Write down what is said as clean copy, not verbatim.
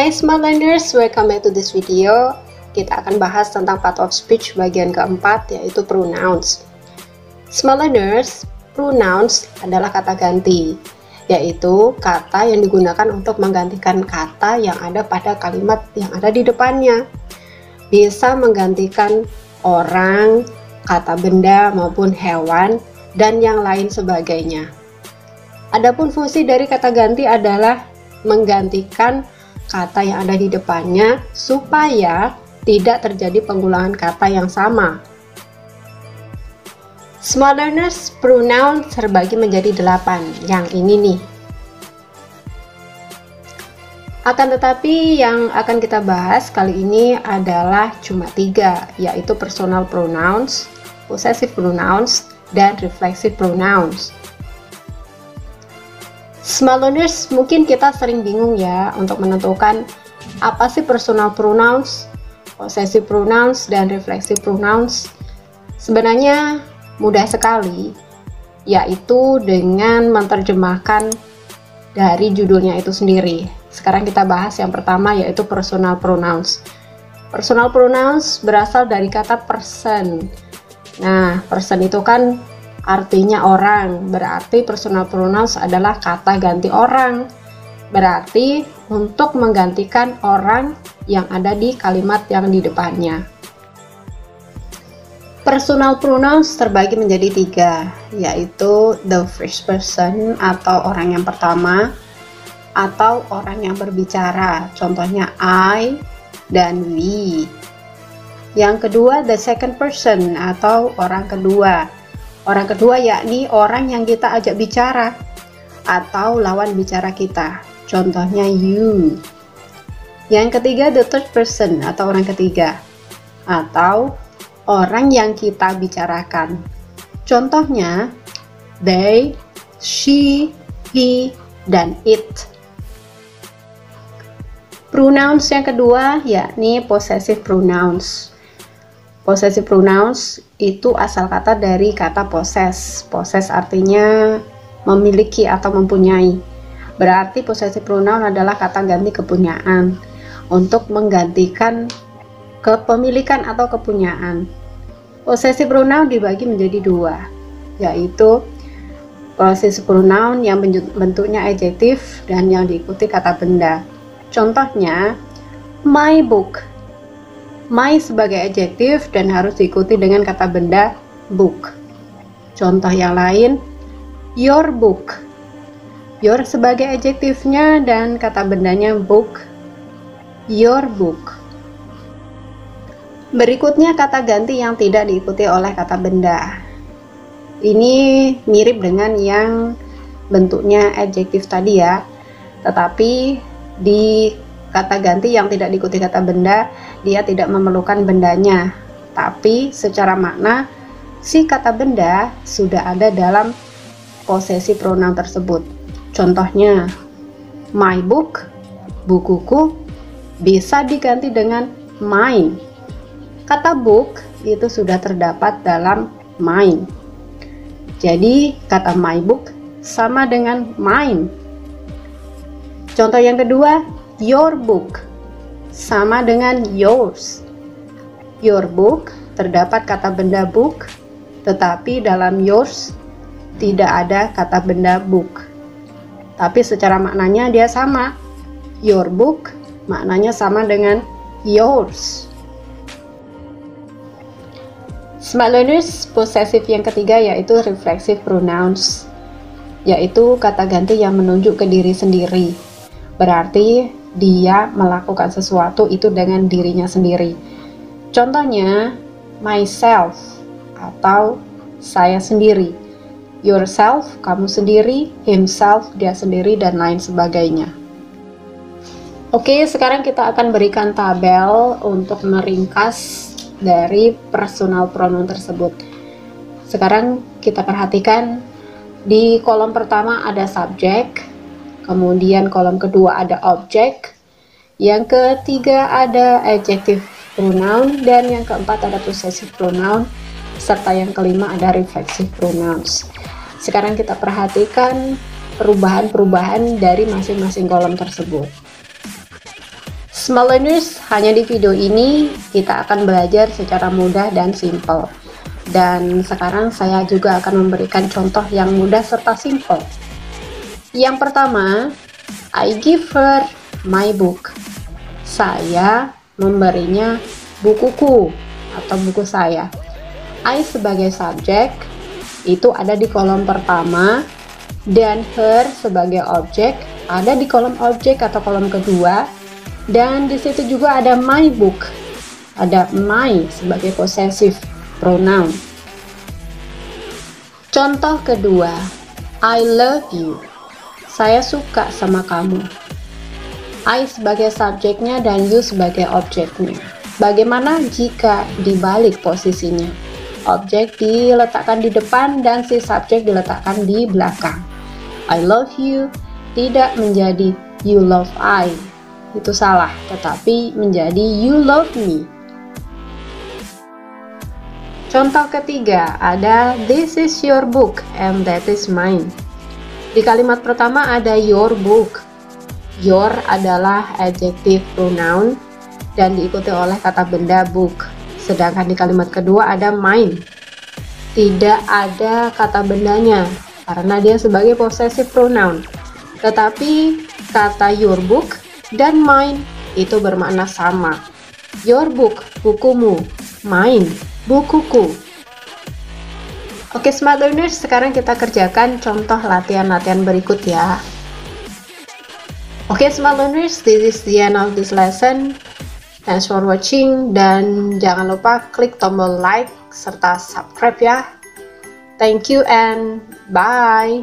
Hai smart learners, welcome back to this video. Kita akan bahas tentang part of speech bagian keempat, yaitu pronouns. Smart learners, pronouns adalah kata ganti, yaitu kata yang digunakan untuk menggantikan kata yang ada pada kalimat yang ada di depannya. Bisa menggantikan orang, kata benda maupun hewan, dan yang lain sebagainya. Adapun fungsi dari kata ganti adalah menggantikan kata yang ada di depannya supaya tidak terjadi pengulangan kata yang sama. Smart learners, pronoun terbagi menjadi 8. Yang ini nih. Akan tetapi yang akan kita bahas kali ini adalah cuma 3, yaitu personal pronouns, possessive pronouns, dan reflexive pronouns. Smart learners, mungkin kita sering bingung ya untuk menentukan apa sih personal pronouns, possessive pronouns, dan reflexive pronouns. Sebenarnya mudah sekali, yaitu dengan menerjemahkan dari judulnya itu sendiri. Sekarang kita bahas yang pertama, yaitu personal pronouns. Personal pronouns berasal dari kata person. Nah, person itu kan artinya orang, berarti personal pronouns adalah kata ganti orang. Berarti untuk menggantikan orang yang ada di kalimat yang di depannya. Personal pronouns terbagi menjadi 3, yaitu the first person atau orang yang pertama, atau orang yang berbicara, contohnya I dan we. Yang kedua, the second person atau orang kedua. Orang kedua yakni orang yang kita ajak bicara atau lawan bicara kita, contohnya you. Yang ketiga, the third person atau orang ketiga atau orang yang kita bicarakan, contohnya they, she, he, dan it. Pronouns yang kedua yakni possessive pronouns. Possessive pronouns itu asal kata dari kata possess. Possess artinya memiliki atau mempunyai. Berarti possessive pronoun adalah kata ganti kepunyaan untuk menggantikan kepemilikan atau kepunyaan. Possessive pronoun dibagi menjadi 2, yaitu possessive pronoun yang bentuknya adjektif dan yang diikuti kata benda. Contohnya, my book. My sebagai adjektif dan harus diikuti dengan kata benda book. Contoh yang lain, your book. Your sebagai adjektifnya dan kata bendanya book. Your book. Berikutnya kata ganti yang tidak diikuti oleh kata benda. Ini mirip dengan yang bentuknya adjektif tadi ya. Tetapi di kata ganti yang tidak diikuti kata benda, dia tidak memerlukan bendanya, tapi secara makna si kata benda sudah ada dalam posesi pronoun tersebut. Contohnya, my book, bukuku, bisa diganti dengan mine. Kata book itu sudah terdapat dalam mine. Jadi kata my book sama dengan mine. Contoh yang kedua, your book sama dengan yours. Your book terdapat kata benda book, tetapi dalam yours tidak ada kata benda book. Tapi secara maknanya dia sama. Your book maknanya sama dengan yours. Smart learners, possessive yang ketiga yaitu reflexive pronouns, yaitu kata ganti yang menunjuk ke diri sendiri. Berarti dia melakukan sesuatu itu dengan dirinya sendiri. Contohnya, myself atau saya sendiri. Yourself, kamu sendiri. Himself, dia sendiri, dan lain sebagainya. Oke, sekarang kita akan berikan tabel untuk meringkas dari personal pronoun tersebut. Sekarang kita perhatikan di kolom pertama ada subjek, kemudian kolom kedua ada objek, yang ketiga ada adjective pronoun, dan yang keempat ada possessive pronoun, serta yang kelima ada reflexive pronouns. Sekarang kita perhatikan perubahan-perubahan dari masing-masing kolom tersebut. Smart learners, hanya di video ini kita akan belajar secara mudah dan simple. Dan sekarang saya juga akan memberikan contoh yang mudah serta simple. Yang pertama, I give her my book. Saya memberinya bukuku atau buku saya. I sebagai subjek itu ada di kolom pertama, dan her sebagai objek ada di kolom objek atau kolom kedua, dan di situ juga ada my book, ada my sebagai possessive pronoun. Contoh kedua, I love you. Saya suka sama kamu. I sebagai subjeknya dan you sebagai objeknya. Bagaimana jika dibalik posisinya? Objek diletakkan di depan dan si subjek diletakkan di belakang. I love you tidak menjadi you love I. Itu salah, tetapi menjadi you love me. Contoh ketiga ada this is your book and that is mine. Di kalimat pertama ada your book. Your adalah adjective pronoun dan diikuti oleh kata benda book. Sedangkan di kalimat kedua ada mine. Tidak ada kata bendanya karena dia sebagai possessive pronoun. Tetapi kata your book dan mine itu bermakna sama. Your book, bukumu. Mine, bukuku. Oke, smart learners, sekarang kita kerjakan contoh latihan-latihan berikut ya. Oke, smart learners, this is the end of this lesson. Thanks for watching, dan jangan lupa klik tombol like serta subscribe ya. Thank you and bye.